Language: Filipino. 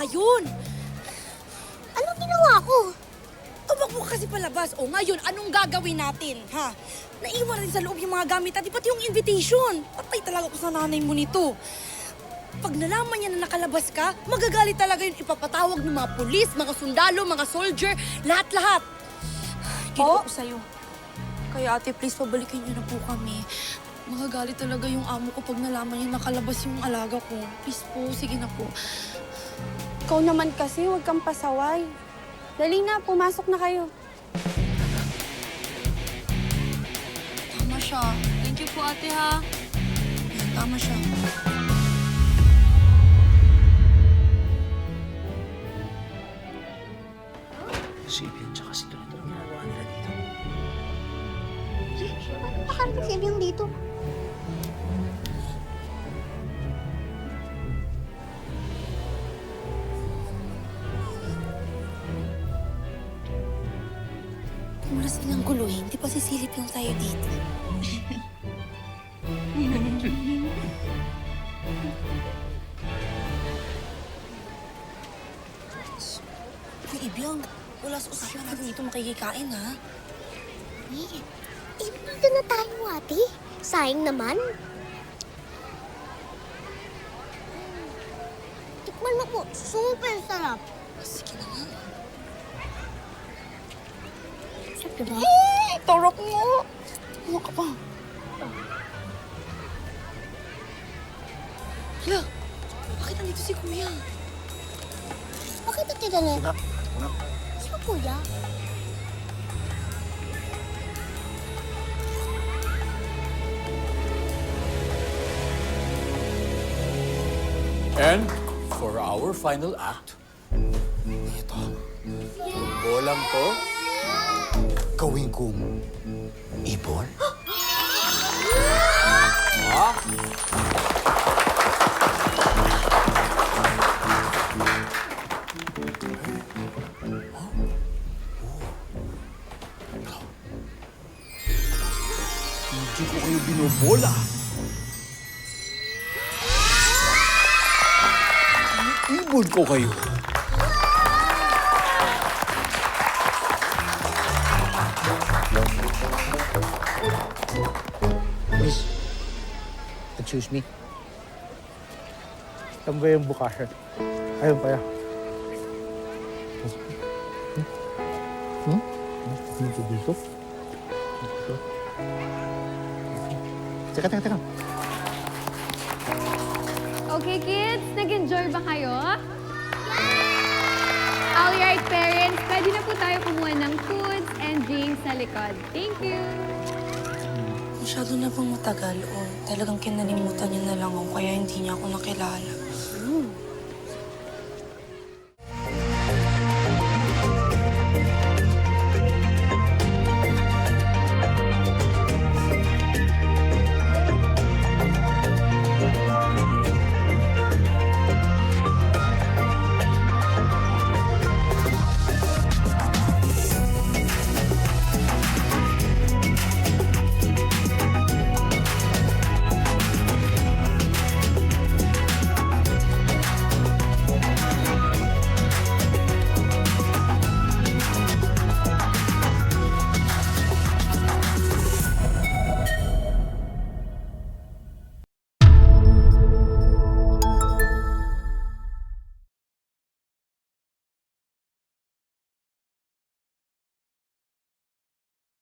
yun? Anong ginawa ko? Tumakbo ka kasi palabas. O ngayon, anong gagawin natin, ha? Naiwan rin sa loob yung mga gamit natin, pati yung invitation. Patay talaga ko sa nanay mo nito. Pag nalaman niya na nakalabas ka, magagalit talaga yun. Ipapatawag ng mga pulis, mga sundalo, mga soldier, lahat-lahat. Ginawa ko sa'yo. Kaya ate, please, pabalikin niyo na po kami. Magagalit talaga yung amo ko pag nalaman niya nakalabas yung alaga ko. Please po, sige na po. Ikaw naman kasi, huwag kang pasaway. Dali na, pumasok na kayo. Tama siya. Thank you po, ate, ha? Yan, tama siya. Si Ibian tsaka si Tulad, anong ginagawa nila dito? Paano nakarating si Ibiang dito? Maras nilang guluhin. Di pa sisilip yung tayo dito. Uy, Ibiang. Wala sa usapan natin dito makikikain, ha? Dito na tayo, ate. Sayang naman. Tikman mo po. Super sarap. Sige na nga. Sarap diba? Torok mo! Ano ka pa? Hala! Bakit nandito si Kuya? Bakit ate Danet? Anak. Sino kuya? And for our final act, ito. Bolang to, gawin kong ibon. Ha? Hindi ko kayo binobola. Ibon ko kayo. Miss, excuse me. Saan ba yung bukasan? Ayun pala. Dito, dito. Dito. Teka. Okay, kids, nag-enjoy ba kayo? All right, parents, pwede na po tayo kumuha ng foods and drinks sa likod. Thank you! Masyado na bang matagal o talagang kinalimutan niya na lang ako kaya hindi niya ako nakilala?